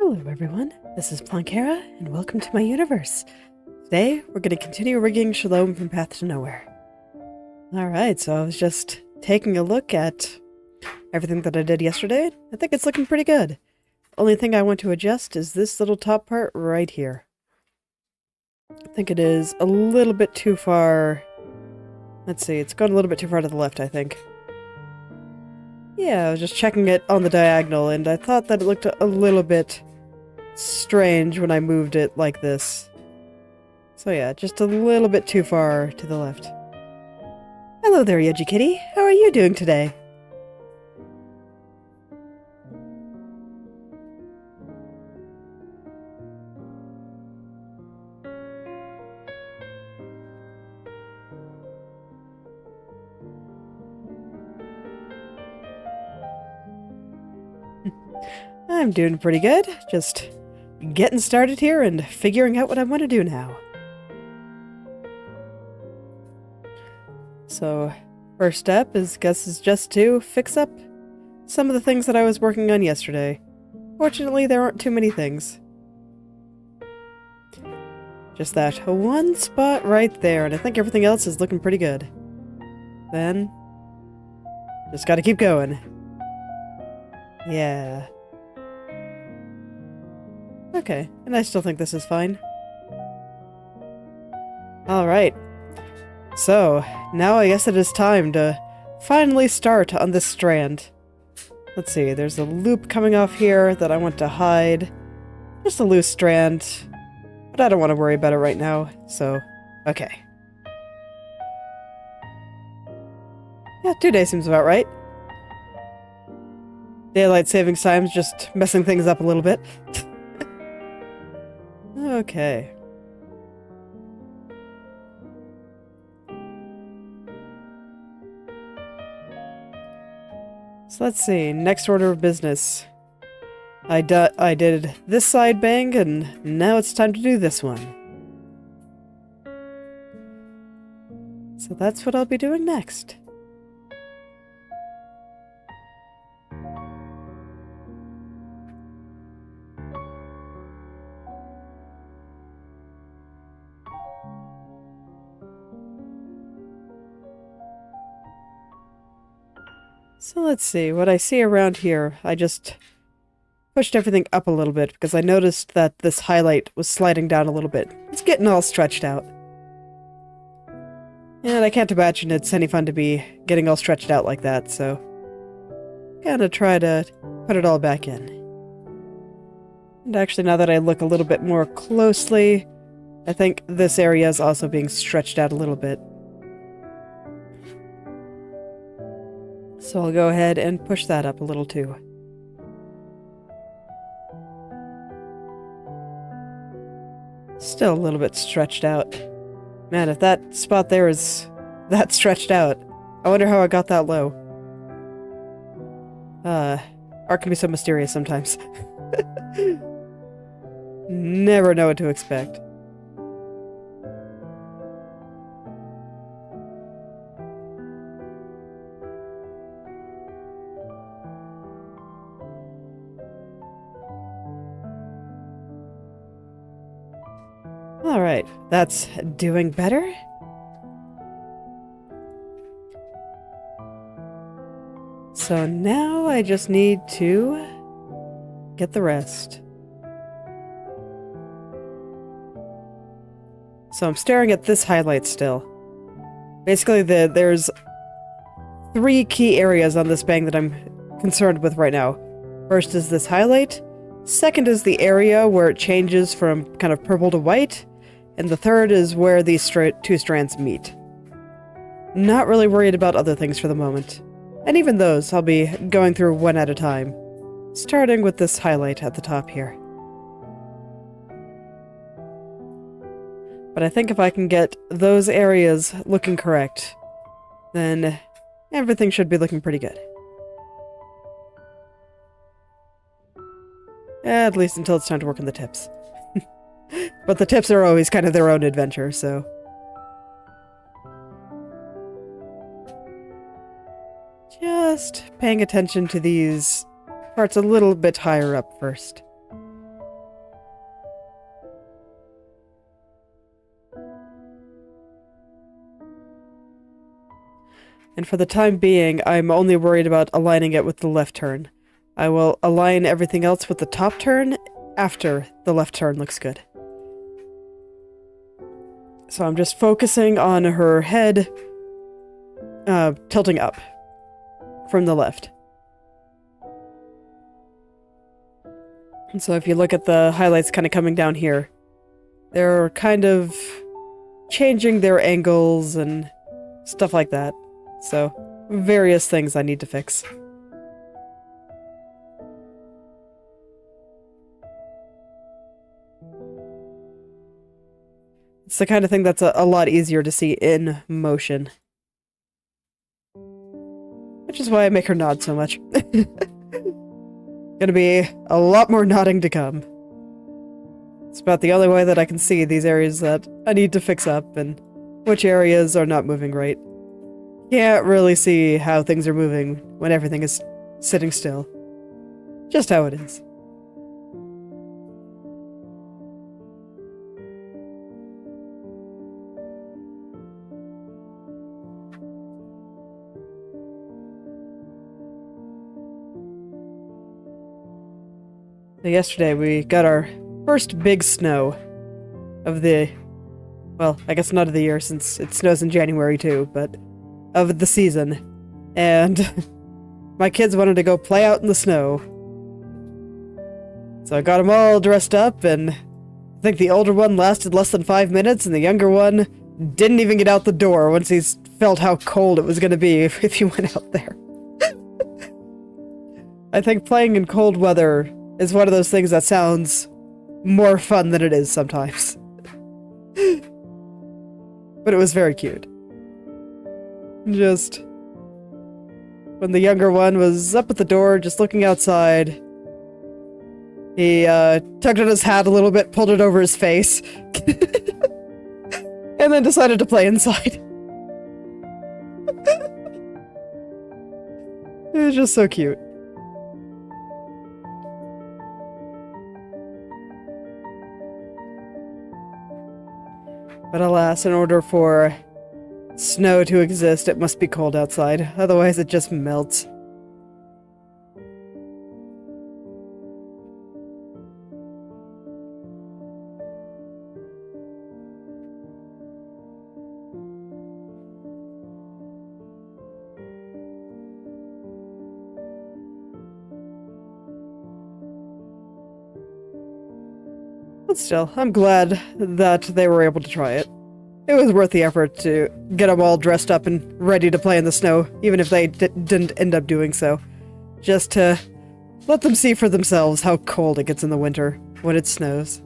Hello everyone, this is Plankera, and welcome to my universe. Today, we're going to continue rigging Shalom from Path to Nowhere. Alright, so I was just taking a look at everything that I did yesterday. I think it's looking pretty good. Only thing I want to adjust is this little top part right here. I think it is a little bit too far. Let's see, it's gone a little bit too far to the left, I think. Yeah, I was just checking it on the diagonal, and I thought that it looked a little bit strange when I moved it like this. So yeah, just a little bit too far to the left. Hello there, Yogi Kitty. How are you doing today? I'm doing pretty good. Just getting started here and figuring out what I want to do now. So, first step is just to fix up some of the things that I was working on yesterday. Fortunately, there aren't too many things. Just that one spot right there, and I think everything else is looking pretty good. Then, just gotta keep going. Yeah. Okay, and I still think this is fine. Alright. So, now I guess it is time to finally start on this strand. Let's see, there's a loop coming off here that I want to hide. Just a loose strand. But I don't want to worry about it right now, so okay. Yeah, 2 days seems about right. Daylight savings time's just messing things up a little bit. Okay. So let's see, next order of business. I did this side bang, and now it's time to do this one. So that's what I'll be doing next. So let's see, what I see around here, I just pushed everything up a little bit because I noticed that this highlight was sliding down a little bit. It's getting all stretched out. And I can't imagine it's any fun to be getting all stretched out like that, so gotta try to put it all back in. And actually, now that I look a little bit more closely, I think this area is also being stretched out a little bit. So I'll go ahead and push that up a little too. Still a little bit stretched out. Man, if that spot there is that stretched out, I wonder how I got that low. Art can be so mysterious sometimes. Never know what to expect. Alright, that's doing better. So now I just need to get the rest. So I'm staring at this highlight still. Basically, there's 3 key areas on this bang that I'm concerned with right now. First is this highlight. Second is the area where it changes from kind of purple to white. And the third is where these 2 strands meet. Not really worried about other things for the moment. And even those, I'll be going through one at a time. Starting with this highlight at the top here. But I think if I can get those areas looking correct, then everything should be looking pretty good. At least until it's time to work on the tips. But the tips are always kind of their own adventure, so... Just paying attention to these parts a little bit higher up first. And for the time being, I'm only worried about aligning it with the left turn. I will align everything else with the top turn after the left turn looks good. So I'm just focusing on her head tilting up from the left. And so if you look at the highlights kind of coming down here, they're kind of changing their angles and stuff like that. So, various things I need to fix. It's the kind of thing that's a lot easier to see in motion. Which is why I make her nod so much. Gonna be a lot more nodding to come. It's about the only way that I can see these areas that I need to fix up and which areas are not moving right. Can't really see how things are moving when everything is sitting still. Just how it is. So yesterday we got our first big snow of the, well, I guess not of the year since it snows in January too, but of the season. And my kids wanted to go play out in the snow. So I got them all dressed up, and I think the older one lasted less than 5 minutes, and the younger one didn't even get out the door once he felt how cold it was going to be if he went out there. I think playing in cold weather is one of those things that sounds more fun than it is sometimes. But it was very cute. Just when the younger one was up at the door, just looking outside, he tugged at his hat a little bit, pulled it over his face, and then decided to play inside. It was just so cute. But alas, in order for snow to exist, it must be cold outside. Otherwise, it just melts. But still, I'm glad that they were able to try it. It was worth the effort to get them all dressed up and ready to play in the snow, even if they didn't end up doing so. Just to let them see for themselves how cold it gets in the winter when it snows.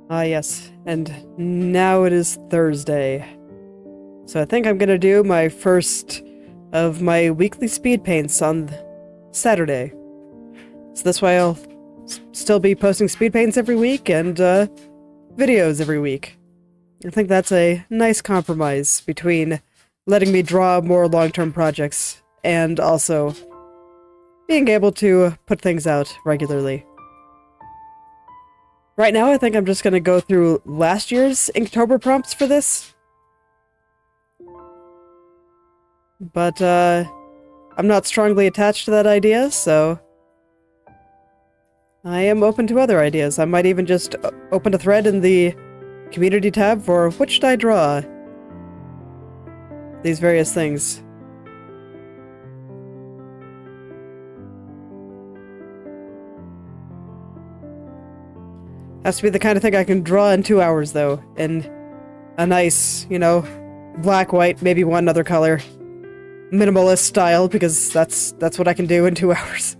Ah, yes, and now it is Thursday. So I think I'm gonna do my first of my weekly speed paints on Saturday. So this way I'll still be posting speed paints every week and videos every week. I think that's a nice compromise between letting me draw more long-term projects and also being able to put things out regularly. Right now, I think I'm just going to go through last year's Inktober prompts for this. But, I'm not strongly attached to that idea, so I am open to other ideas. I might even just open a thread in the community tab for which should I draw? These various things. Has to be the kind of thing I can draw in 2 hours, though, in a nice, you know, black, white, maybe one other color, minimalist style, because that's what I can do in 2 hours.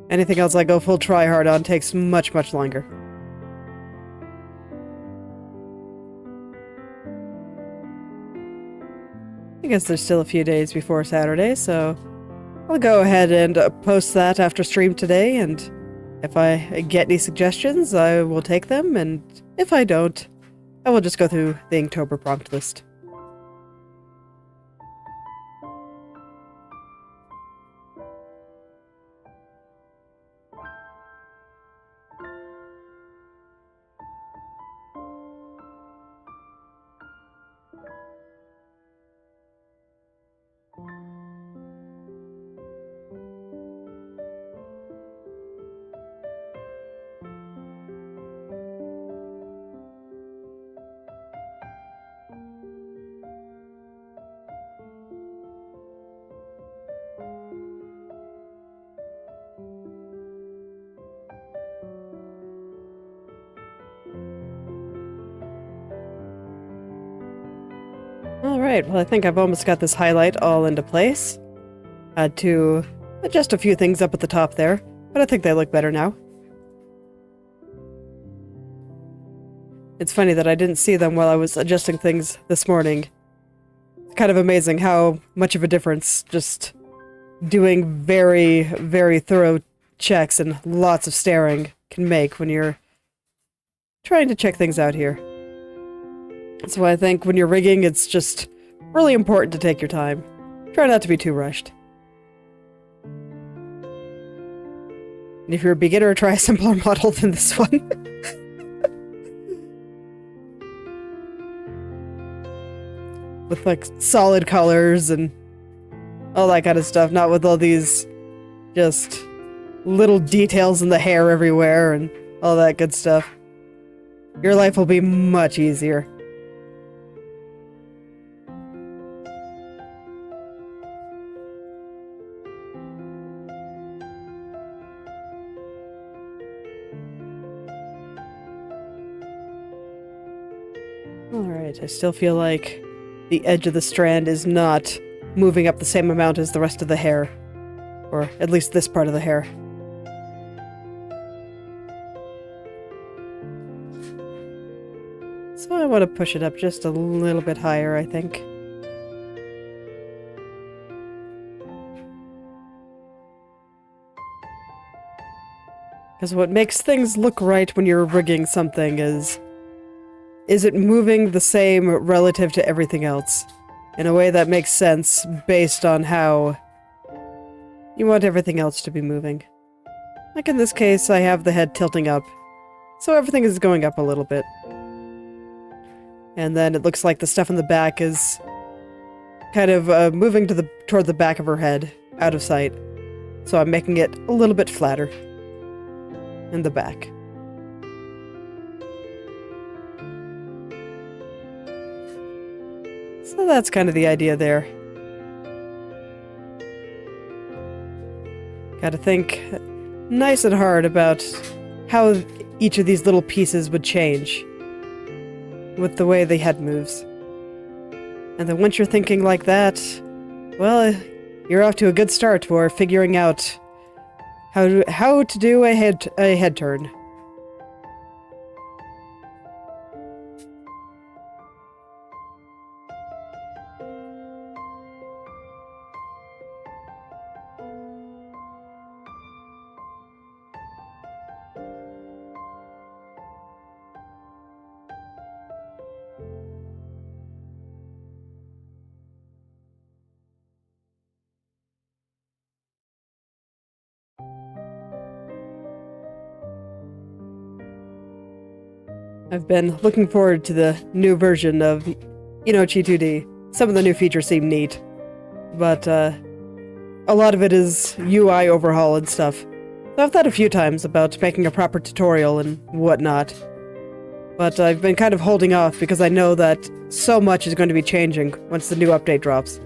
Anything else I go full try-hard on takes much, much longer. I guess there's still a few days before Saturday, so I'll go ahead and post that after stream today, and If I get any suggestions, I will take them, and if I don't, I will just go through the Inktober prompt list. Alright, well I think I've almost got this highlight all into place. Had to adjust a few things up at the top there, but I think they look better now. It's funny that I didn't see them while I was adjusting things this morning. It's kind of amazing how much of a difference just doing very, very thorough checks and lots of staring can make when you're trying to check things out here. So I think when you're rigging, it's just really important to take your time. Try not to be too rushed. And if you're a beginner, try a simpler model than this one. With like solid colors and all that kind of stuff, not with all these just little details in the hair everywhere and all that good stuff. Your life will be much easier. Alright, I still feel like the edge of the strand is not moving up the same amount as the rest of the hair. Or at least this part of the hair. So I want to push it up just a little bit higher, I think. Because what makes things look right when you're rigging something is it moving the same relative to everything else? In a way that makes sense based on how you want everything else to be moving. Like in this case, I have the head tilting up, so everything is going up a little bit. And then it looks like the stuff in the back is kind of moving toward the back of her head, out of sight. So I'm making it a little bit flatter in the back. So that's kind of the idea there. Gotta think nice and hard about how each of these little pieces would change with the way the head moves. And then once you're thinking like that, well, you're off to a good start for figuring out how to do a head turn. I've been looking forward to the new version of Inochi2D. Some of the new features seem neat, but a lot of it is UI overhaul and stuff. So I've thought a few times about making a proper tutorial and whatnot, but I've been kind of holding off because I know that so much is going to be changing once the new update drops.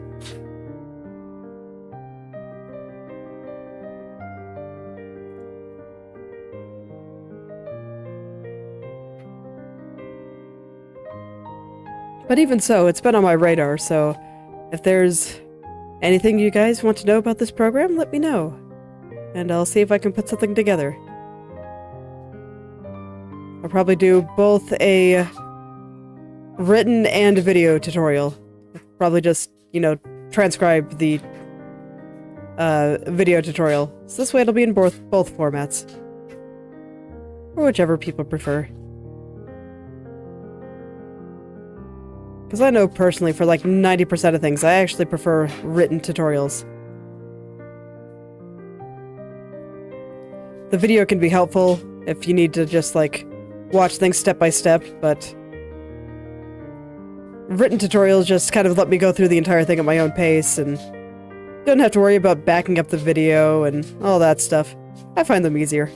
But even so, it's been on my radar, so if there's anything you guys want to know about this program, let me know. And I'll see if I can put something together. I'll probably do both a written and video tutorial. Probably just, transcribe the video tutorial. So this way it'll be in both formats. or whichever people prefer. Because I know personally for like 90% of things, I actually prefer written tutorials. The video can be helpful if you need to just like watch things step by step, but written tutorials just kind of let me go through the entire thing at my own pace and don't have to worry about backing up the video and all that stuff. I find them easier.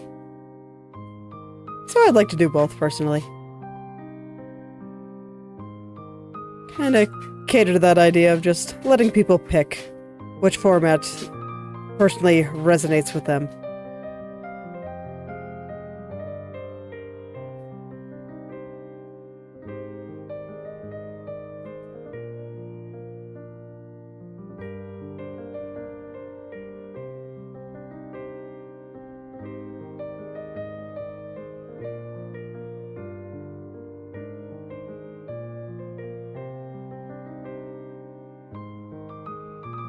So I'd like to do both, personally. And I cater to that idea of just letting people pick which format personally resonates with them.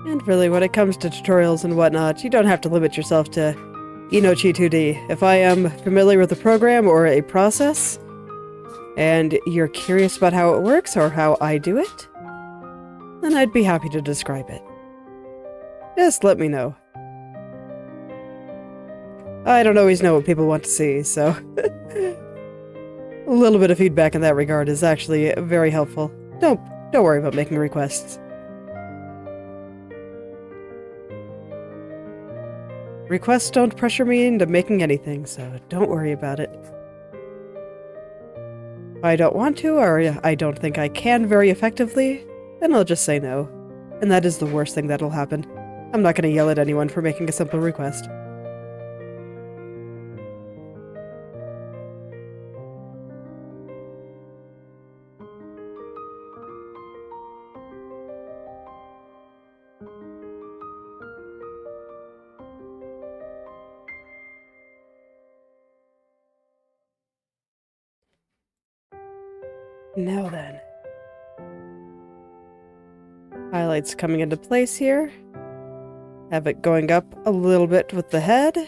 And really, when it comes to tutorials and whatnot, you don't have to limit yourself to Inochi2D. If I am familiar with a program or a process, and you're curious about how it works or how I do it, then I'd be happy to describe it. Just let me know. I don't always know what people want to see, so a little bit of feedback in that regard is actually very helpful. Don't worry about making requests. Requests don't pressure me into making anything, so don't worry about it. If I don't want to, or I don't think I can very effectively, then I'll just say no. And that is the worst thing that'll happen. I'm not going to yell at anyone for making a simple request. Now then. Highlights coming into place here. Have it going up a little bit with the head.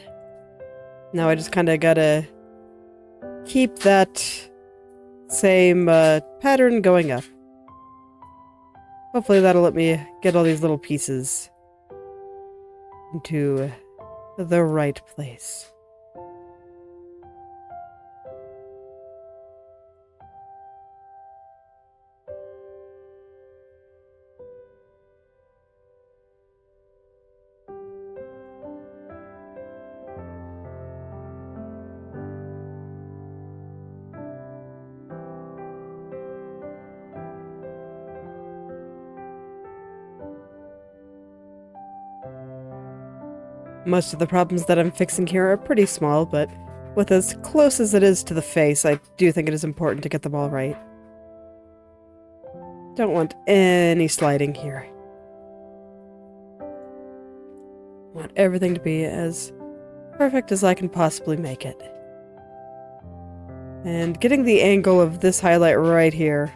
Now I just kind of gotta keep that same pattern going up. Hopefully that'll let me get all these little pieces into the right place. Most of the problems that I'm fixing here are pretty small, but with as close as it is to the face, I do think it is important to get them all right. Don't want any sliding here. Want everything to be as perfect as I can possibly make it. And getting the angle of this highlight right here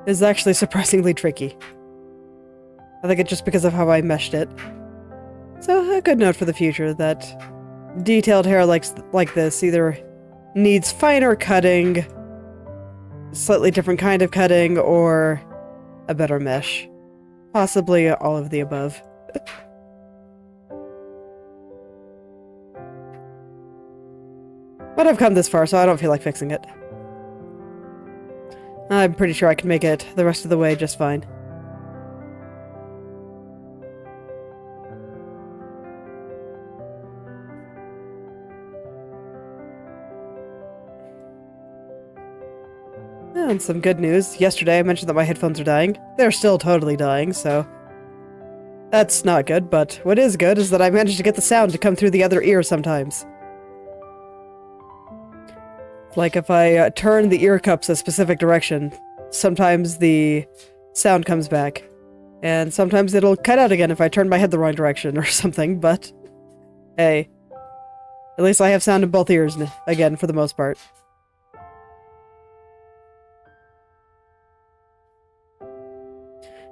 is actually surprisingly tricky. I think it's just because of how I meshed it. So, a good note for the future that detailed hair like this either needs finer cutting, slightly different kind of cutting, or a better mesh. Possibly all of the above. But I've come this far, so I don't feel like fixing it. I'm pretty sure I can make it the rest of the way just fine. And some good news. Yesterday I mentioned that my headphones are dying. They're still totally dying, so that's not good, but what is good is that I managed to get the sound to come through the other ear sometimes. Like if I turn the ear cups a specific direction, sometimes the sound comes back. And sometimes it'll cut out again if I turn my head the wrong direction or something, but hey. At least I have sound in both ears again, for the most part.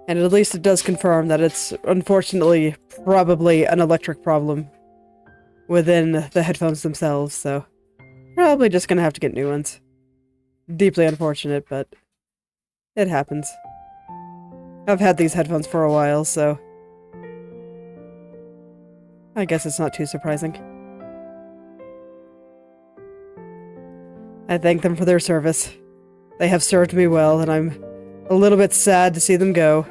And at least it does confirm that it's, unfortunately, probably an electric problem within the headphones themselves, so Probably just gonna have to get new ones. Deeply unfortunate, but it happens. I've had these headphones for a while, so I guess it's not too surprising. I thank them for their service. They have served me well, and I'm a little bit sad to see them go.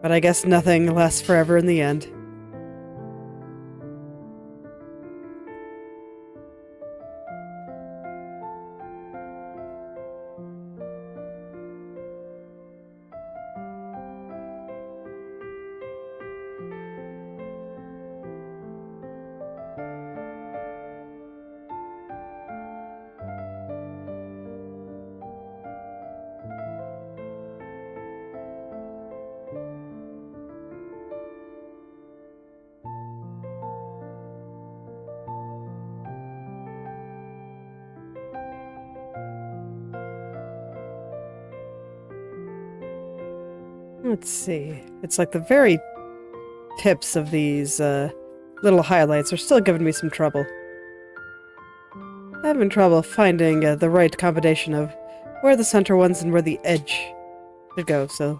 But I guess nothing lasts forever in the end. Let's see. It's like the very tips of these little highlights are still giving me some trouble. I'm having trouble finding the right combination of where the center ones and where the edge should go. So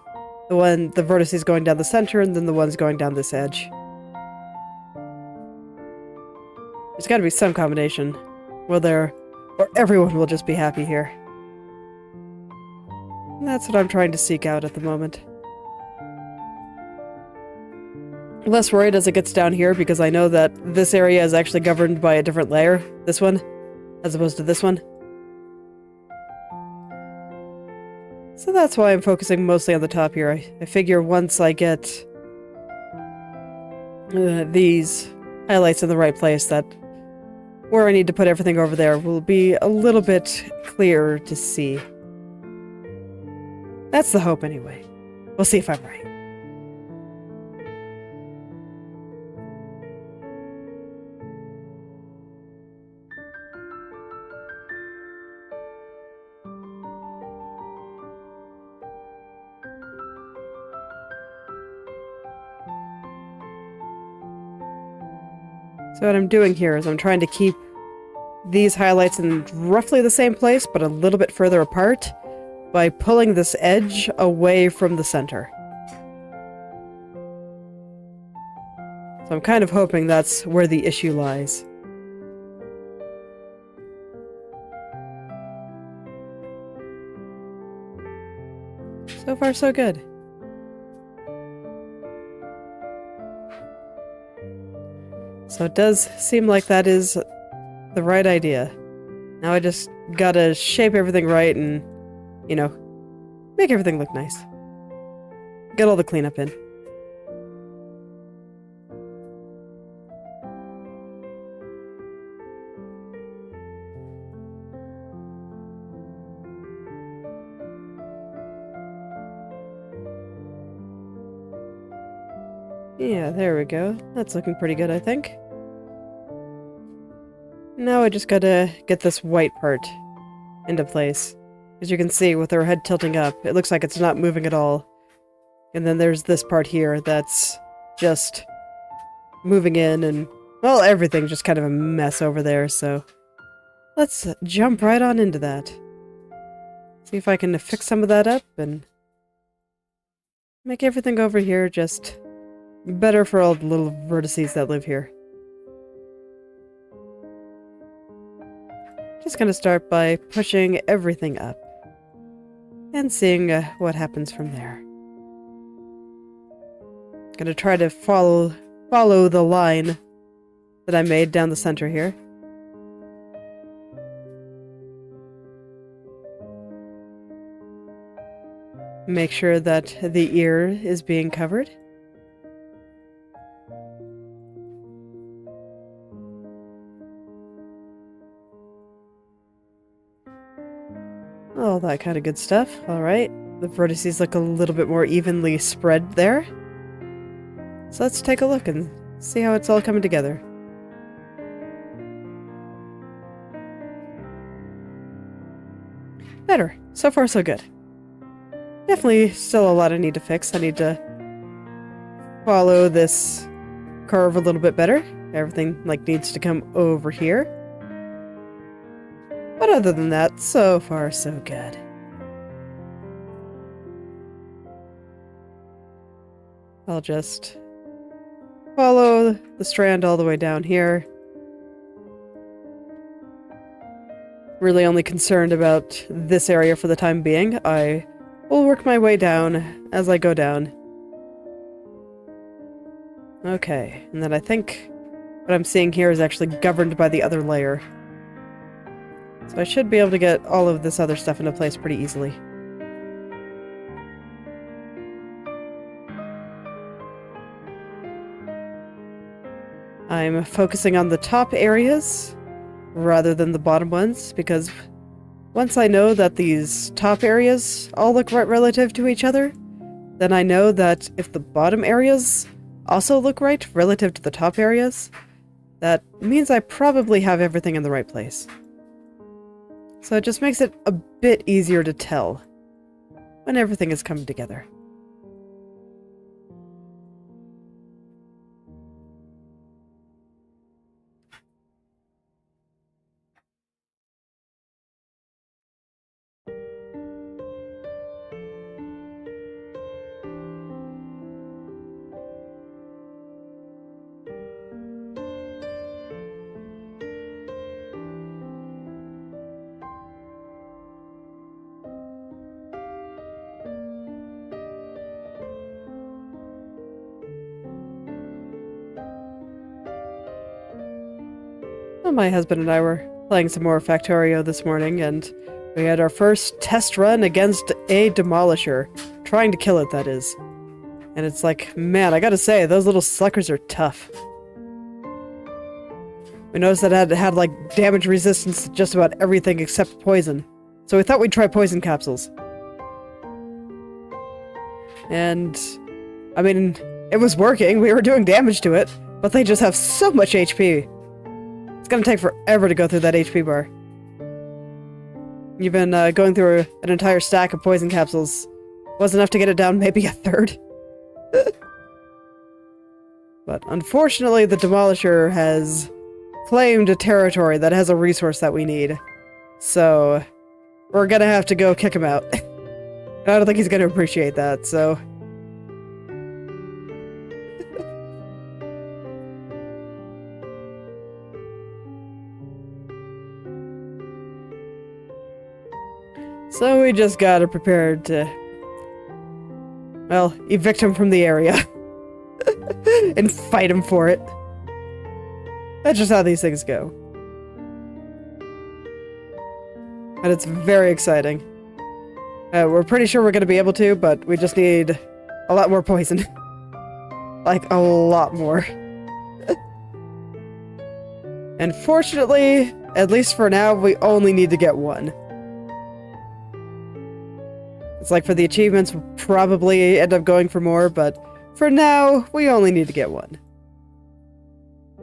the vertices going down the center and then the ones going down this edge. There's got to be some combination where everyone will just be happy here. And that's what I'm trying to seek out at the moment. Less worried as it gets down here because I know that this area is actually governed by a different layer, this one, as opposed to this one. So that's why I'm focusing mostly on the top here. I figure once I get these highlights in the right place, that where I need to put everything over there will be a little bit clearer to see. That's the hope anyway. We'll see if I'm right. So what I'm doing here is I'm trying to keep these highlights in roughly the same place, but a little bit further apart, by pulling this edge away from the center. So I'm kind of hoping that's where the issue lies. So far, so good. So it does seem like that is the right idea. Now I just gotta shape everything right and, you know, make everything look nice. Get all the cleanup in. Yeah, there we go. That's looking pretty good, I think. Now I just gotta get this white part into place. As you can see, with her head tilting up, it looks like it's not moving at all. And then there's this part here that's just moving in, and, well, everything's just kind of a mess over there, so let's jump right on into that. See if I can fix some of that up and make everything over here just better for all the little vertices that live here. Just gonna start by pushing everything up and seeing what happens from there. Gonna try to follow the line that I made down the center here. Make sure that the ear is being covered. All that kind of good stuff. Alright, the vertices look a little bit more evenly spread there. So let's take a look and see how it's all coming together. Better. So far, so good. Definitely still a lot I need to fix. I need to follow this curve a little bit better. Everything, like, needs to come over here. But other than that, so far, so good. I'll just follow the strand all the way down here. Really only concerned about this area for the time being. I will work my way down as I go down. Okay, and then I think what I'm seeing here is actually governed by the other layer. So I should be able to get all of this other stuff into place pretty easily. I'm focusing on the top areas rather than the bottom ones, because once I know that these top areas all look right relative to each other, then I know that if the bottom areas also look right relative to the top areas, that means I probably have everything in the right place. So it just makes it a bit easier to tell when everything is coming together. Well, my husband and I were playing some more Factorio this morning, and we had our first test run against a demolisher. Trying to kill it, that is. And it's like, man, I gotta say, those little suckers are tough. We noticed that it had like, damage resistance to just about everything except poison. So we thought we'd try poison capsules. And, I mean, it was working, we were doing damage to it, but they just have so much HP. It's gonna take forever to go through that HP bar. You've been going through an entire stack of poison capsules. Was enough to get it down maybe a third. But unfortunately, the Demolisher has claimed a territory that has a resource that we need. So, we're gonna have to go kick him out. I don't think he's gonna appreciate that, so... So we just gotta prepare to, well, evict him from the area. And fight him for it. That's just how these things go. And it's very exciting. We're pretty sure we're gonna be able to, but we just need a lot more poison. Like, a lot more. And fortunately, at least for now, we only need to get one. It's like for the achievements, we'll probably end up going for more, but for now, we only need to get one.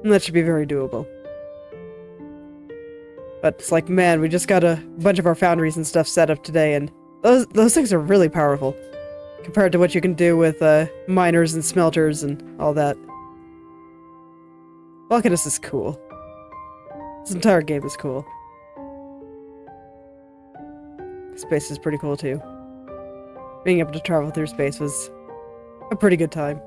And that should be very doable. But it's like, man, we just got a bunch of our foundries and stuff set up today, and those things are really powerful. Compared to what you can do with miners and smelters and all that. Volcanus is cool. This entire game is cool. Space is pretty cool too. Being able to travel through space was a pretty good time.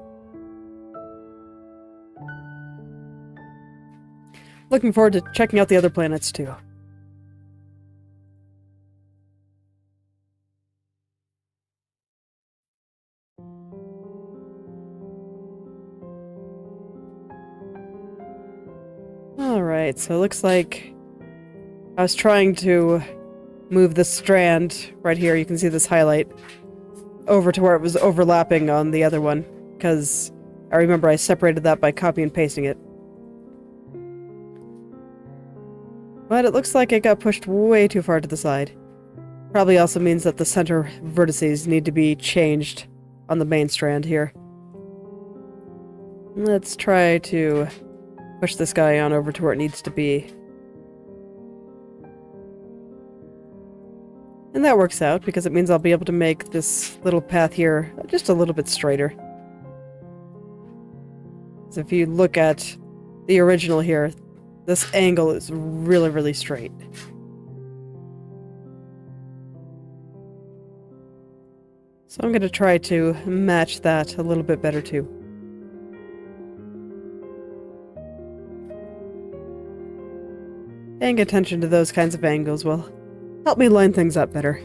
Looking forward to checking out the other planets too. Alright, so it looks like I was trying to move this strand right here, you can see this highlight, over to where it was overlapping on the other one, because I remember I separated that by copy and pasting it. But it looks like it got pushed way too far to the side. Probably also means that the center vertices need to be changed on the main strand here. Let's try to push this guy on over to where it needs to be. And that works out, because it means I'll be able to make this little path here just a little bit straighter. So if you look at the original here, this angle is really, really straight. So I'm going to try to match that a little bit better too. Paying attention to those kinds of angles will help me line things up better.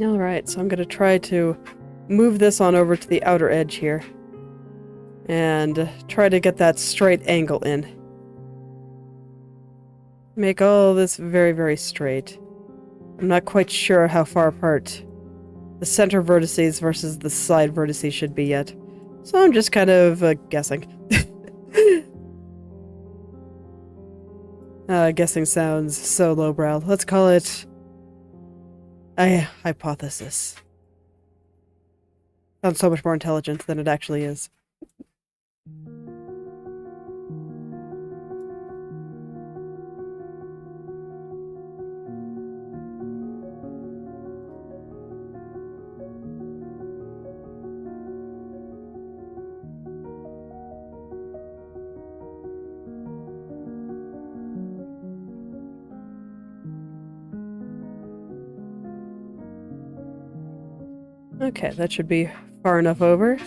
Alright, so I'm going to try to move this on over to the outer edge here. And try to get that straight angle in. Make all this very, very straight. I'm not quite sure how far apart the center vertices versus the side vertices should be yet. So I'm just kind of guessing. Guessing sounds so lowbrow. Let's call it a hypothesis. Sounds so much more intelligent than it actually is. Okay, that should be far enough over.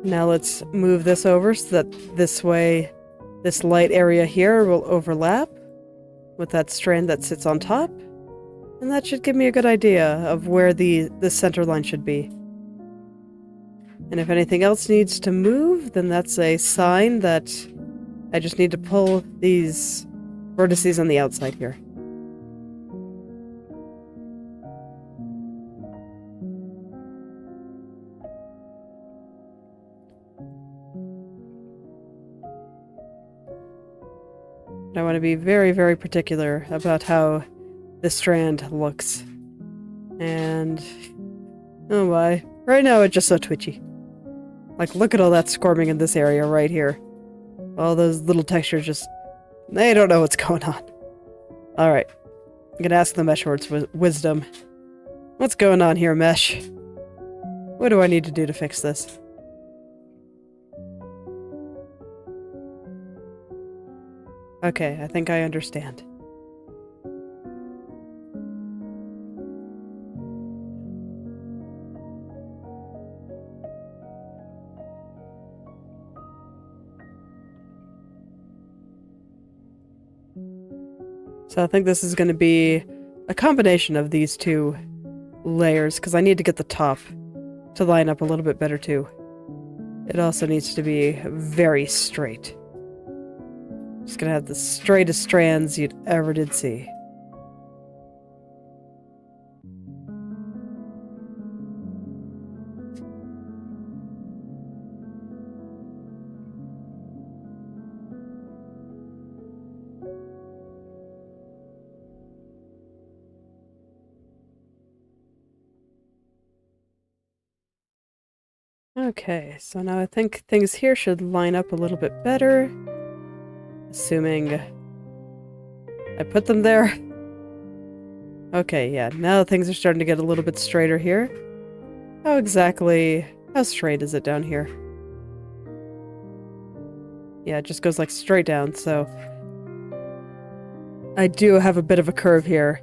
Now let's move this over so that this way, this light area here will overlap with that strand that sits on top. And that should give me a good idea of where the center line should be. And if anything else needs to move, then that's a sign that I just need to pull these vertices on the outside here. I want to be very, very particular about how this strand looks. And oh my, right now it's just so twitchy. Like, look at all that squirming in this area right here. All those little textures just, they don't know what's going on. Alright, I'm gonna ask the mesh for its wisdom. What's going on here, mesh? What do I need to do to fix this? Okay, I think I understand. So I think this is going to be a combination of these two layers, because I need to get the top to line up a little bit better too. It also needs to be very straight. Just gonna have the straightest strands you'd ever did see. Okay, so now I think things here should line up a little bit better. Assuming I put them there. Okay, yeah, now things are starting to get a little bit straighter here. How straight is it down here? Yeah, it just goes like straight down, so I do have a bit of a curve here.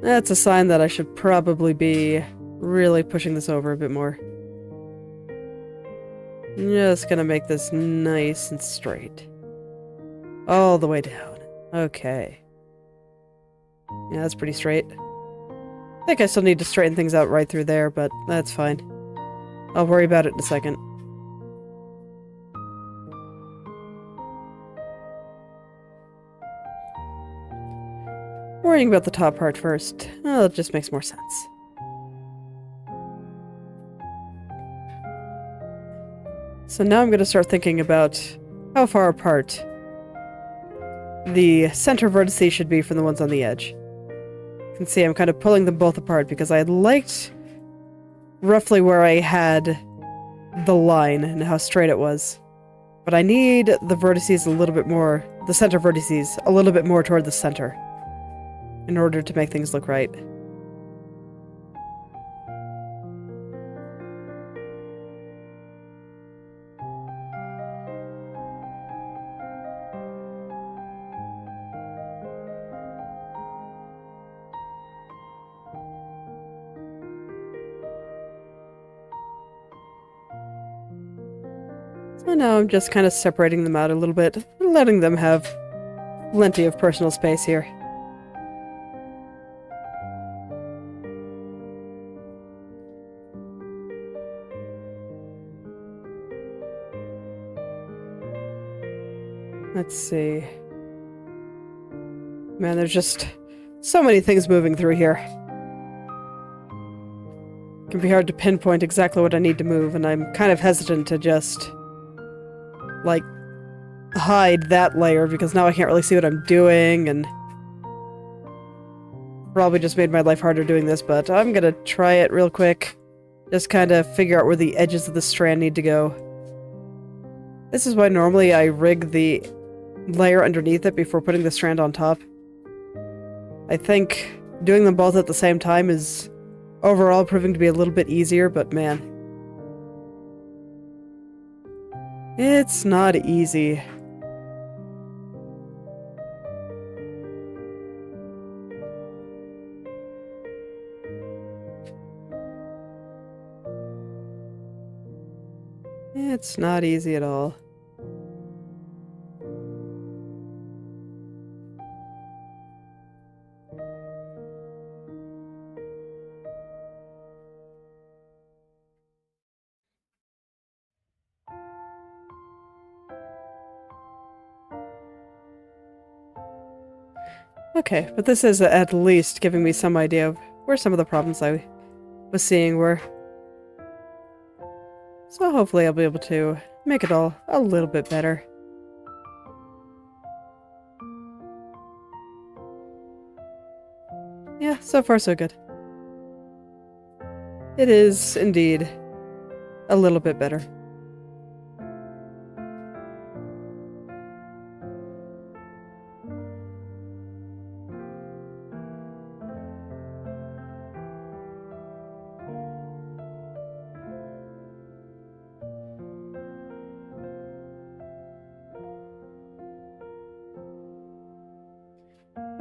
That's a sign that I should probably be really pushing this over a bit more. Just gonna make this nice and straight. All the way down. Okay. Yeah, that's pretty straight. I think I still need to straighten things out right through there, but that's fine. I'll worry about it in a second. Worrying about the top part first. Well, it just makes more sense. So now I'm going to start thinking about how far apart the center vertices should be from the ones on the edge. You can see I'm kind of pulling them both apart because I liked roughly where I had the line and how straight it was. But I need the vertices a little bit more, the center vertices, a little bit more toward the center in order to make things look right. So now I'm just kind of separating them out a little bit, letting them have plenty of personal space here. Let's see. Man, there's just so many things moving through here. It can be hard to pinpoint exactly what I need to move, and I'm kind of hesitant to just like, hide that layer, because now I can't really see what I'm doing, and probably just made my life harder doing this, but I'm gonna try it real quick. Just kind of figure out where the edges of the strand need to go. This is why normally I rig the layer underneath it before putting the strand on top. I think doing them both at the same time is overall proving to be a little bit easier, but man, it's not easy. It's not easy at all. Okay, but this is at least giving me some idea of where some of the problems I was seeing were. So hopefully I'll be able to make it all a little bit better. Yeah, so far so good. It is indeed a little bit better.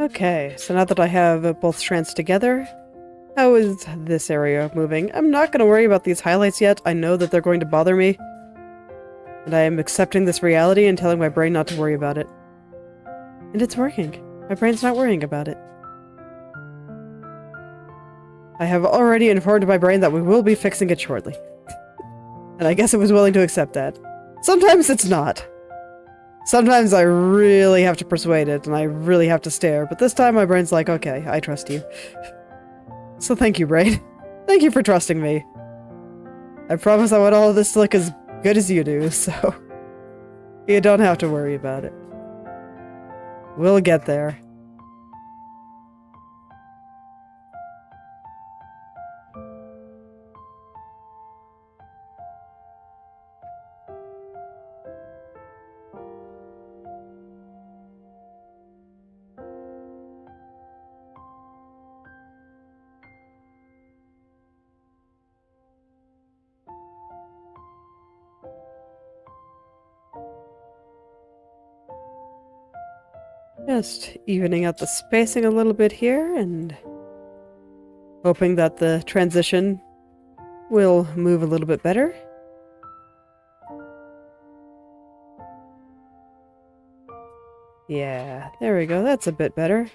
Okay, so now that I have both strands together, how is this area moving? I'm not going to worry about these highlights yet. I know that they're going to bother me, and I am accepting this reality and telling my brain not to worry about it. And it's working. My brain's not worrying about it. I have already informed my brain that we will be fixing it shortly. And I guess it was willing to accept that. Sometimes it's not. Sometimes I really have to persuade it, and I really have to stare, but this time my brain's like, okay, I trust you. So thank you, brain. Thank you for trusting me. I promise I want all of this to look as good as you do, so you don't have to worry about it. We'll get there. Just evening out the spacing a little bit here, and hoping that the transition will move a little bit better. Yeah, there we go, that's a bit better.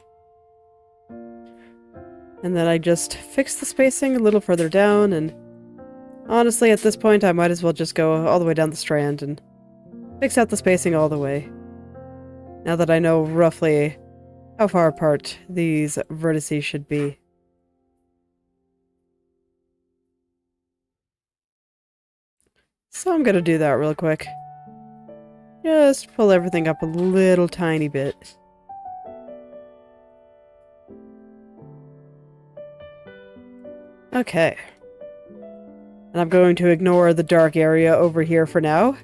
And then I just fix the spacing a little further down, and honestly at this point I might as well just go all the way down the strand and fix out the spacing all the way. Now that I know roughly how far apart these vertices should be. So I'm gonna do that real quick. Just pull everything up a little tiny bit. Okay. And I'm going to ignore the dark area over here for now.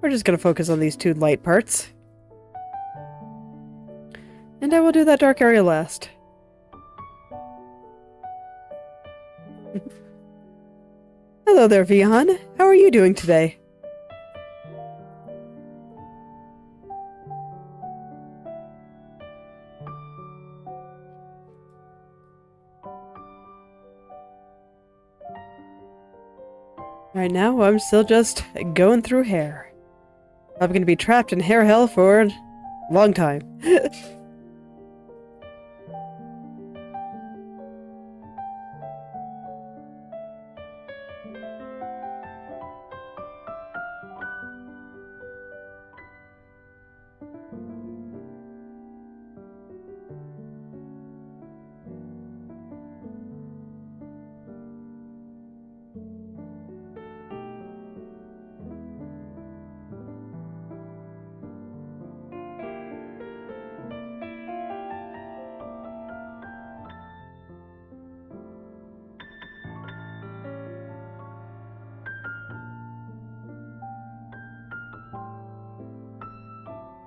We're just going to focus on these two light parts. And I will do that dark area last. Hello there, Vihan. How are you doing today? Right now, I'm still just going through hair. I'm going to be trapped in hair hell for a long time.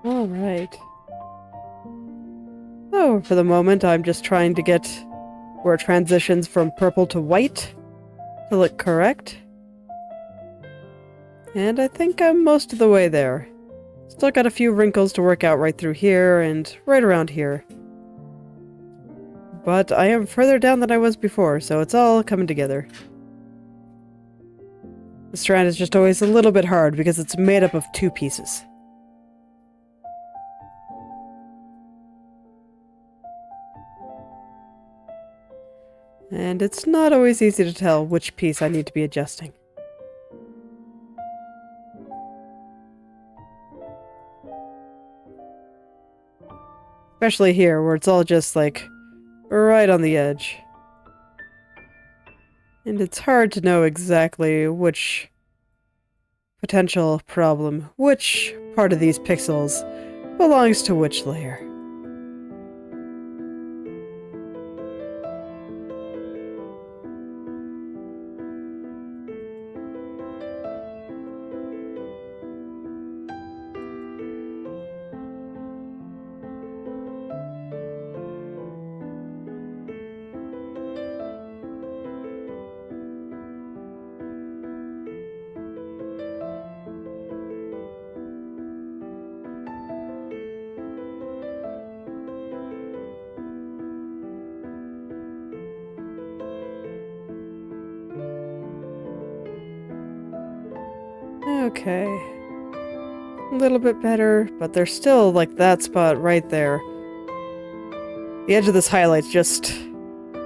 Alright. So, for the moment, I'm just trying to get where it transitions from purple to white to look correct. And I think I'm most of the way there. Still got a few wrinkles to work out right through here and right around here. But I am further down than I was before, so it's all coming together. The strand is just always a little bit hard because it's made up of two pieces. And it's not always easy to tell which piece I need to be adjusting. Especially here, where it's all just, like, right on the edge. And it's hard to know exactly which potential problem, which part of these pixels belongs to which layer. Okay. A little bit better, but there's still, like, that spot right there. The edge of this highlight just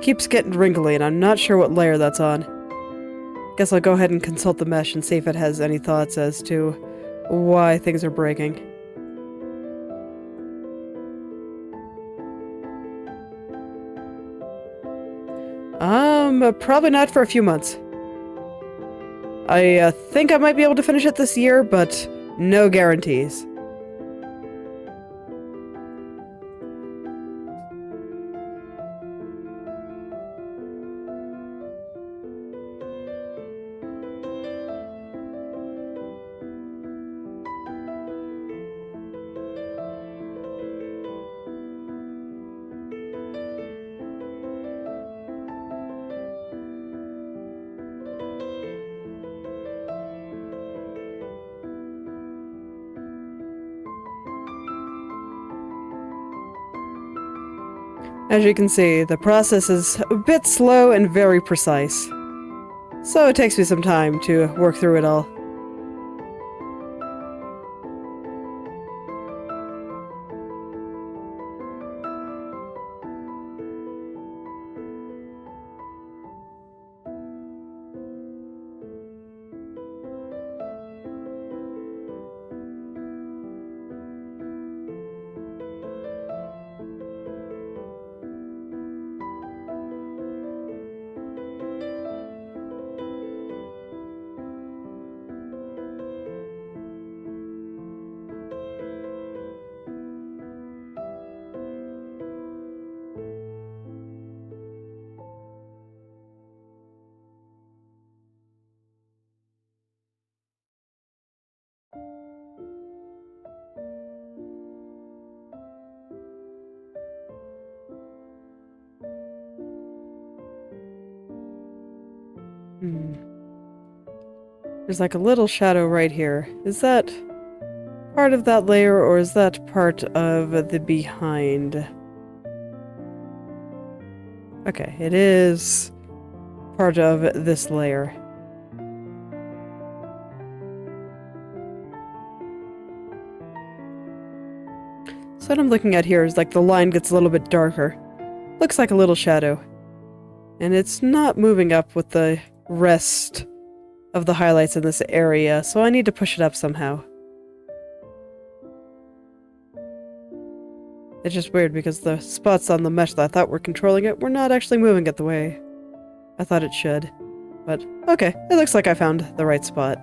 keeps getting wrinkly, and I'm not sure what layer that's on. Guess I'll go ahead and consult the mesh and see if it has any thoughts as to why things are breaking. Probably not for a few months. I think I might be able to finish it this year, but no guarantees. As you can see, the process is a bit slow and very precise. So it takes me some time to work through it all. There's like a little shadow right here. Is that part of that layer, or is that part of the behind? Okay, it is part of this layer. So what I'm looking at here is like the line gets a little bit darker. Looks like a little shadow. And it's not moving up with the rest of the highlights in this area, so I need to push it up somehow. It's just weird because the spots on the mesh that I thought were controlling it were not actually moving it the way I thought it should. But, okay, it looks like I found the right spot.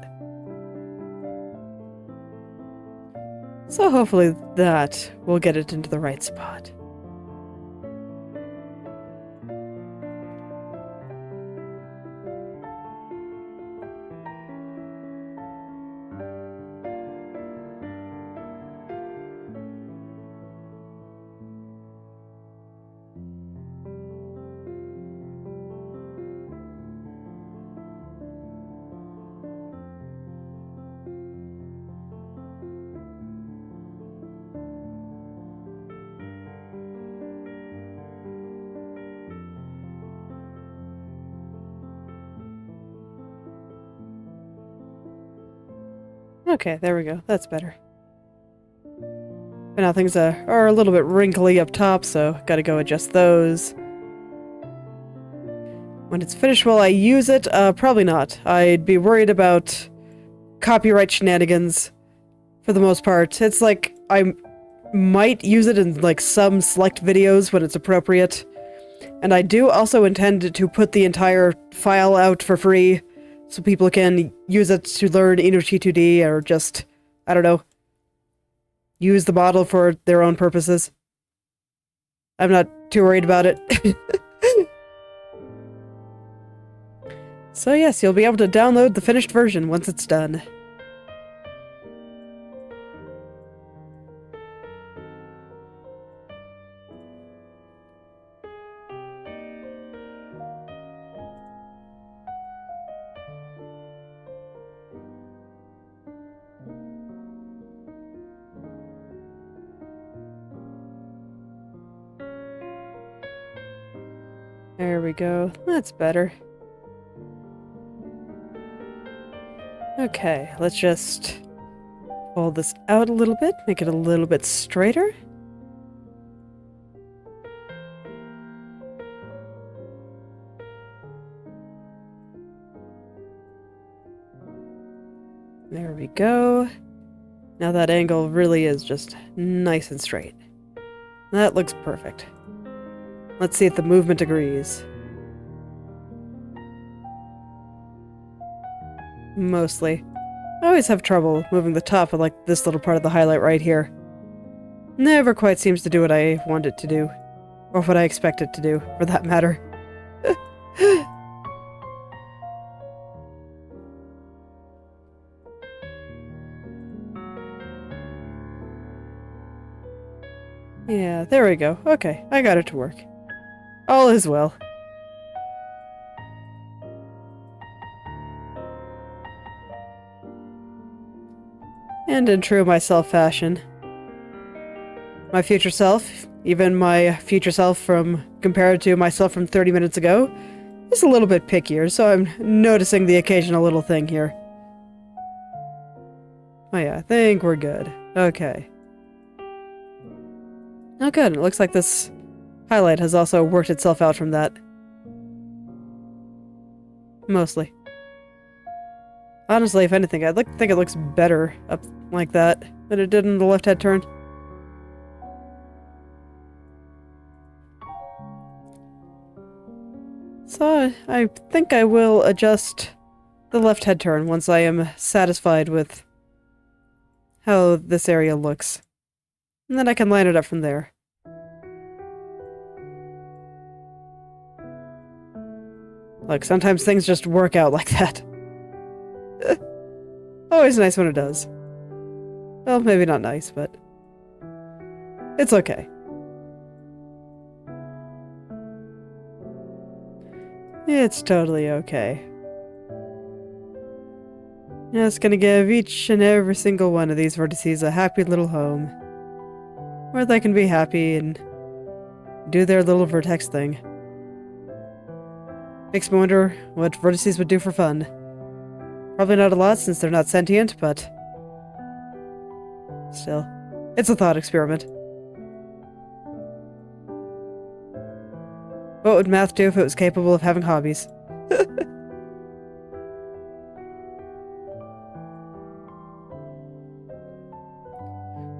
So hopefully that will get it into the right spot. Okay, there we go. That's better. But now things are a little bit wrinkly up top, so gotta go adjust those. When it's finished, will I use it? Probably not. I'd be worried about copyright shenanigans for the most part. It's like, I might use it in like some select videos when it's appropriate. And I do also intend to put the entire file out for free, so people can use it to learn Inochi2D or just, I don't know, use the model for their own purposes. I'm not too worried about it. So yes, you'll be able to download the finished version once it's done. There we go. That's better. Okay, let's just pull this out a little bit, make it a little bit straighter. There we go. Now that angle really is just nice and straight. That looks perfect. Let's see if the movement agrees. Mostly. I always have trouble moving the top of like this little part of the highlight right here. Never quite seems to do what I want it to do. Or what I expect it to do, for that matter. Yeah, there we go. Okay, I got it to work. All is well. And in true myself fashion, my future self, even my future self from compared to myself from 30 minutes ago, is a little bit pickier, so I'm noticing the occasional little thing here. Oh yeah, I think we're good. Okay. Oh good, it looks like this highlight has also worked itself out from that. Mostly. Honestly, if anything, I think it looks better up like that than it did in the left head turn. So, I think I will adjust the left head turn once I am satisfied with how this area looks. And then I can line it up from there. Look, sometimes things just work out like that. Always nice when it does. Well, maybe not nice, but it's okay. It's totally okay. Just gonna give each and every single one of these vertices a happy little home. Where they can be happy and do their little vertex thing. Makes me wonder what vertices would do for fun. Probably not a lot since they're not sentient, but still, it's a thought experiment. What would math do if it was capable of having hobbies?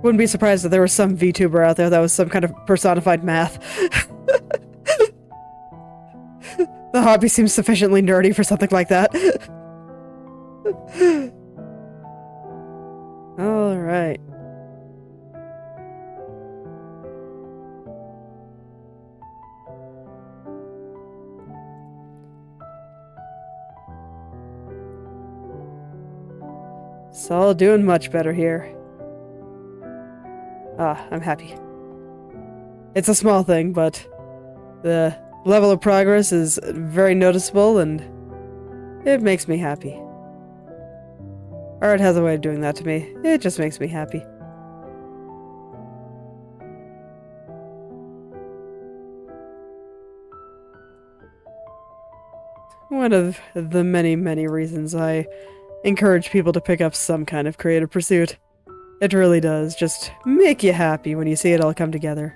Wouldn't be surprised if there was some VTuber out there that was some kind of personified math. The hobby seems sufficiently nerdy for something like that. Alright. It's all doing much better here. Ah, I'm happy. It's a small thing, but the level of progress is very noticeable and it makes me happy. Art has a way of doing that to me. It just makes me happy. One of the many, many reasons I encourage people to pick up some kind of creative pursuit. It really does just make you happy when you see it all come together.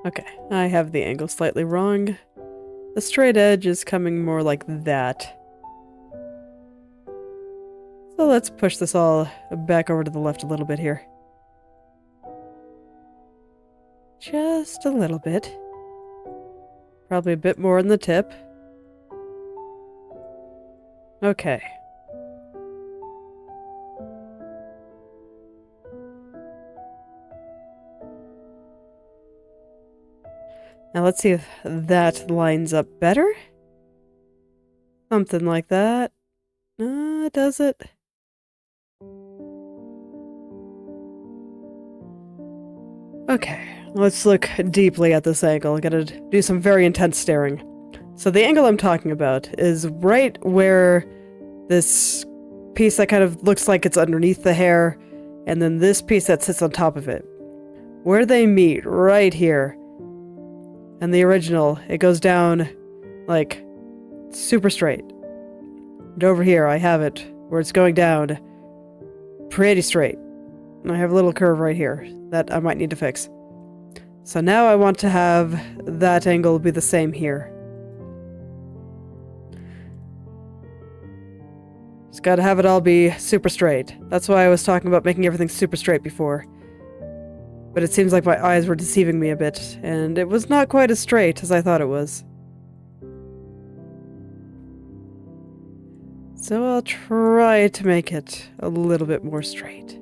Okay, I have the angle slightly wrong. The straight edge is coming more like that. So let's push this all back over to the left a little bit here. Just a little bit. Probably a bit more in the tip. Okay. Now let's see if that lines up better. Something like that. Does it? Okay, let's look deeply at this angle. I gotta do some very intense staring. So the angle I'm talking about is right where this piece that kind of looks like it's underneath the hair, and then this piece that sits on top of it. Where they meet, right here. And the original, it goes down, like, super straight. And over here, I have it, where it's going down pretty straight. And I have a little curve right here that I might need to fix. So now I want to have that angle be the same here. Just gotta have it all be super straight. That's why I was talking about making everything super straight before. But it seems like my eyes were deceiving me a bit, and it was not quite as straight as I thought it was. So I'll try to make it a little bit more straight.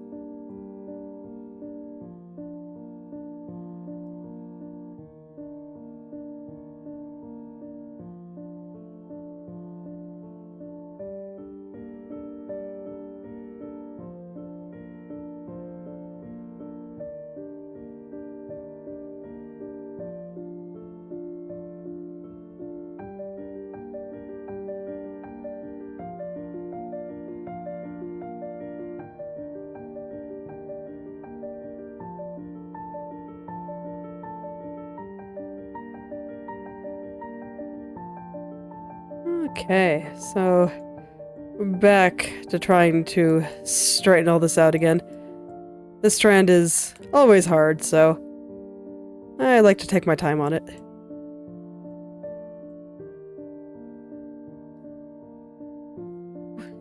Okay, so back to trying to straighten all this out again. This strand is always hard, so I like to take my time on it.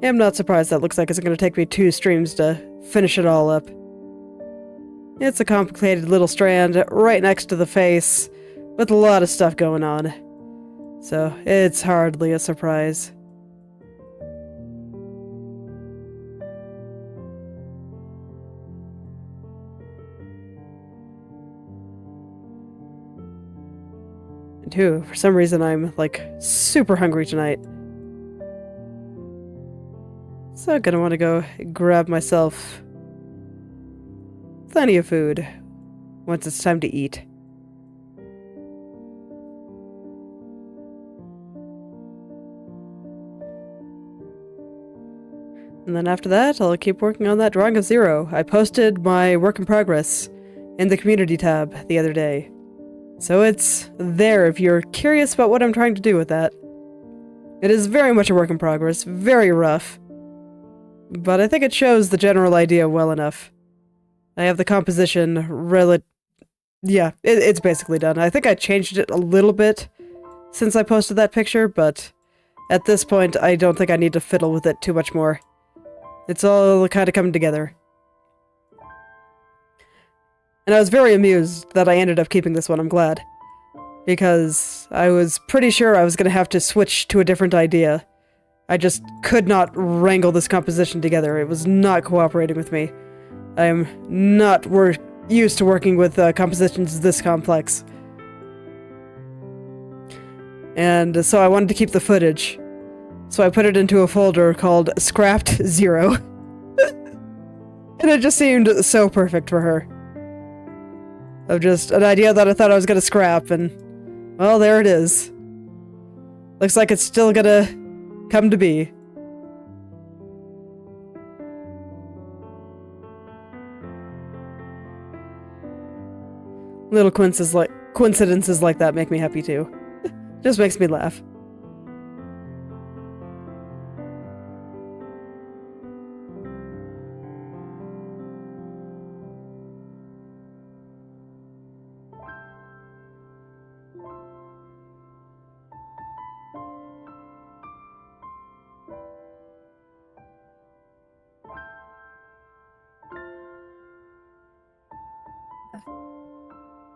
I'm not surprised that looks like it's going to take me 2 streams to finish it all up. It's a complicated little strand right next to the face with a lot of stuff going on. So it's hardly a surprise. And two, for some reason I'm, like, super hungry tonight. So I'm gonna want to go grab myself plenty of food once it's time to eat. And then after that, I'll keep working on that drawing of Zero. I posted my work in progress in the community tab the other day. So it's there if you're curious about what I'm trying to do with that. It is very much a work in progress, very rough. But I think it shows the general idea well enough. I have the composition yeah, it's basically done. I think I changed it a little bit since I posted that picture, but at this point I don't think I need to fiddle with it too much more. It's all kind of coming together. And I was very amused that I ended up keeping this one, I'm glad. Because I was pretty sure I was going to have to switch to a different idea. I just could not wrangle this composition together. It was not cooperating with me. I am not used to working with compositions this complex. And so I wanted to keep the footage. So I put it into a folder called Scrapped Zero. And it just seemed so perfect for her. Of just an idea that I thought I was gonna scrap, and well, there it is. Looks like it's still gonna come to be. Little coincidences like that make me happy too. Just makes me laugh.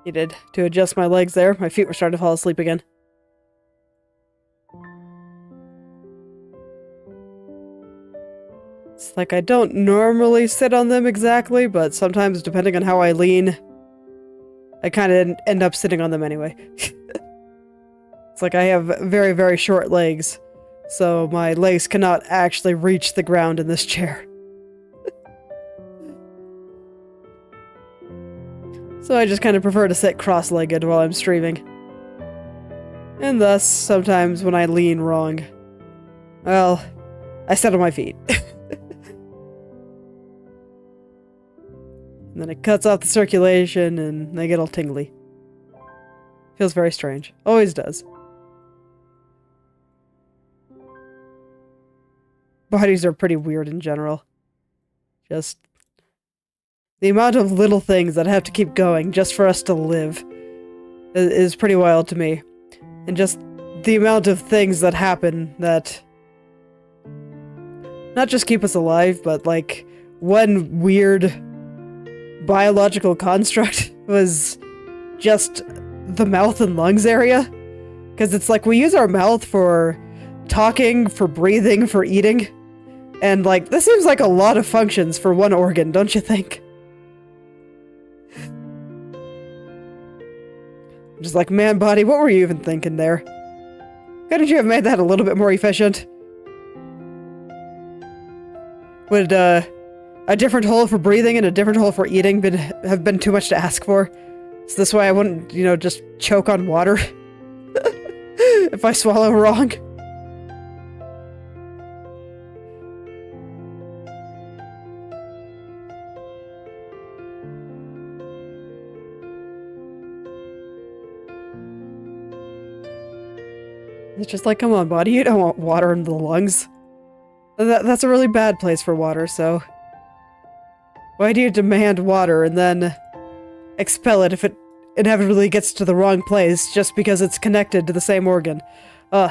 Needed to adjust my legs there. My feet were starting to fall asleep again. It's like I don't normally sit on them exactly, but sometimes depending on how I lean, I kind of end up sitting on them anyway. It's like I have very, very short legs, so my legs cannot actually reach the ground in this chair. So I just kind of prefer to sit cross-legged while I'm streaming. And thus, sometimes when I lean wrong, well, I sit on my feet. And then it cuts off the circulation and I get all tingly. Feels very strange. Always does. Bodies are pretty weird in general. Just the amount of little things that have to keep going just for us to live is pretty wild to me. And just the amount of things that happen that not just keep us alive, but like one weird biological construct was just the mouth and lungs area. Because it's like we use our mouth for talking, for breathing, for eating. And like, this seems like a lot of functions for one organ, don't you think? Just like, man, body, what were you even thinking there? Couldn't you have made that a little bit more efficient? Would, a different hole for breathing and a different hole for eating have been too much to ask for? So this way I wouldn't, you know, just choke on water if I swallow wrong. It's just like, come on, body, you don't want water in the lungs. That's a really bad place for water, so why do you demand water and then expel it if it inevitably gets to the wrong place just because it's connected to the same organ? Ugh.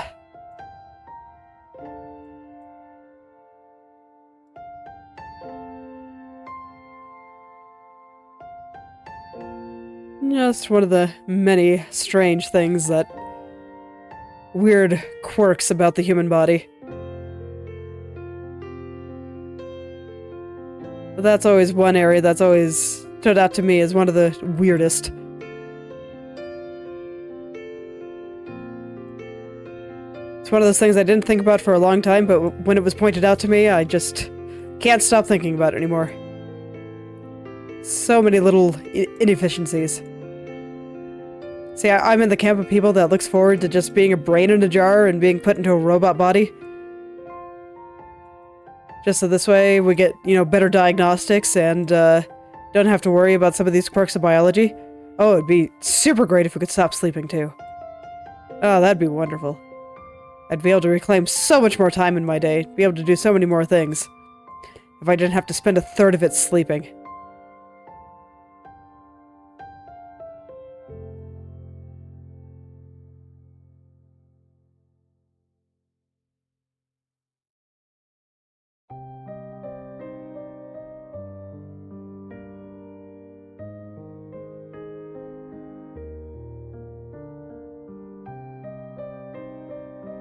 Just one of the many strange things that weird quirks about the human body. But that's always one area that's always stood out to me as one of the weirdest. It's one of those things I didn't think about for a long time, but when it was pointed out to me, I just can't stop thinking about it anymore. So many little inefficiencies. See, I'm in the camp of people that looks forward to just being a brain in a jar and being put into a robot body. Just so this way we get, you know, better diagnostics and don't have to worry about some of these quirks of biology. Oh, it'd be super great if we could stop sleeping too. Oh, that'd be wonderful. I'd be able to reclaim so much more time in my day, be able to do so many more things. If I didn't have to spend a third of it sleeping.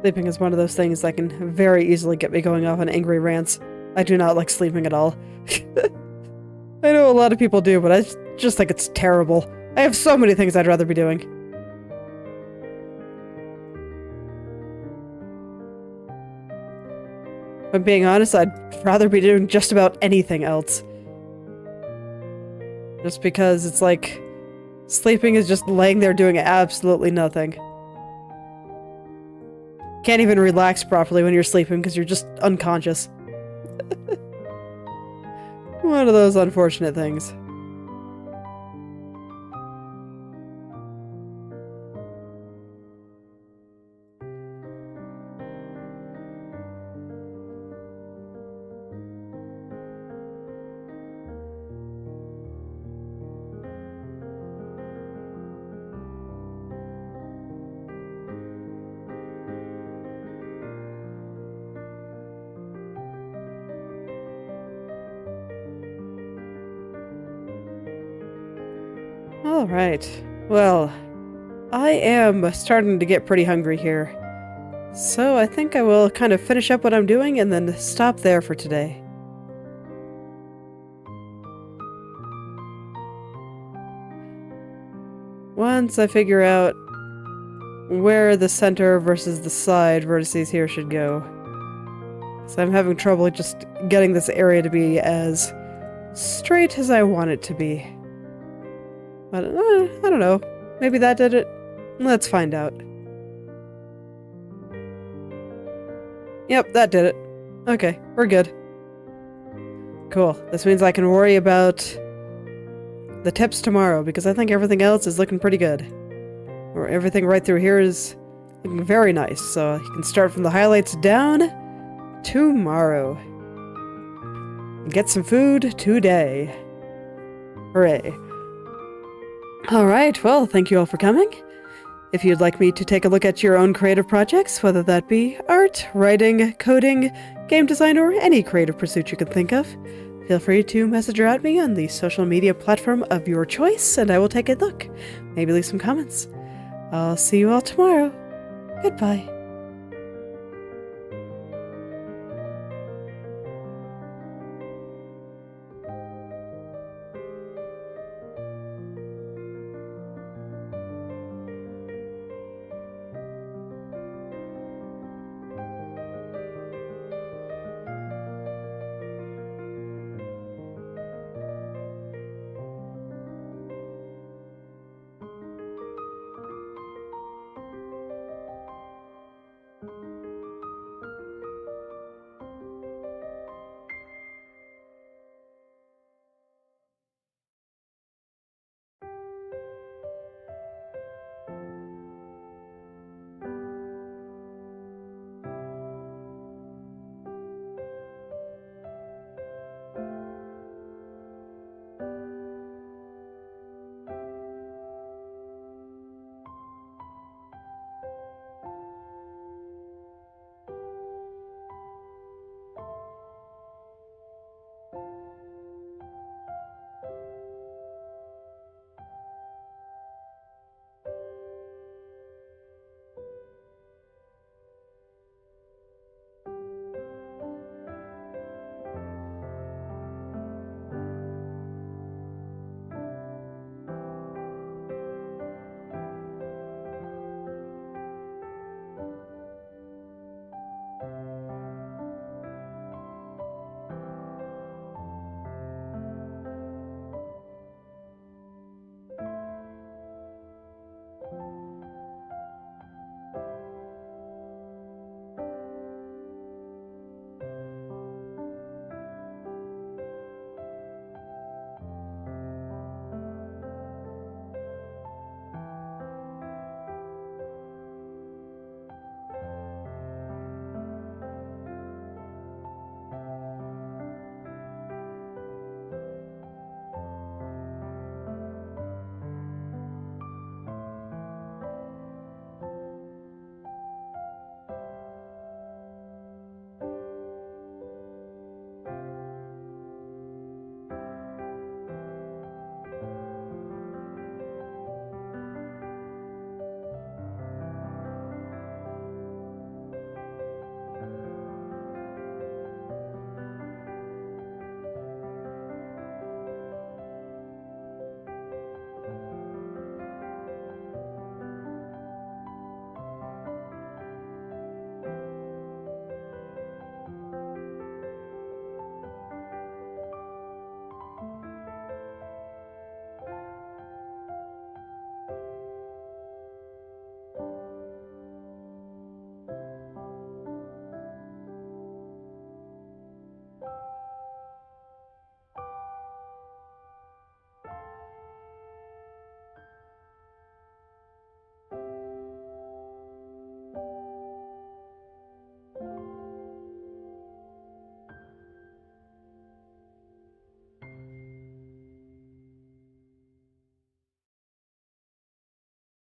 Sleeping is one of those things that can very easily get me going off on angry rants. I do not like sleeping at all. I know a lot of people do, but I just think it's terrible. I have so many things I'd rather be doing. If I'm being honest, I'd rather be doing just about anything else. Just because it's like, sleeping is just laying there doing absolutely nothing. Can't even relax properly when you're sleeping because you're just unconscious. One of those unfortunate things. Alright, well, I am starting to get pretty hungry here. So I think I will kind of finish up what I'm doing and then stop there for today. Once I figure out where the center versus the side vertices here should go. So I'm having trouble just getting this area to be as straight as I want it to be. But, I don't know. Maybe that did it? Let's find out. Yep, that did it. Okay, we're good. Cool. This means I can worry about the tips tomorrow, because I think everything else is looking pretty good. Or everything right through here is looking very nice, so you can start from the highlights down tomorrow. Get some food today. Hooray. Alright, well, thank you all for coming. If you'd like me to take a look at your own creative projects, whether that be art, writing, coding, game design, or any creative pursuit you can think of, feel free to message or at me on the social media platform of your choice, and I will take a look. Maybe leave some comments. I'll see you all tomorrow. Goodbye.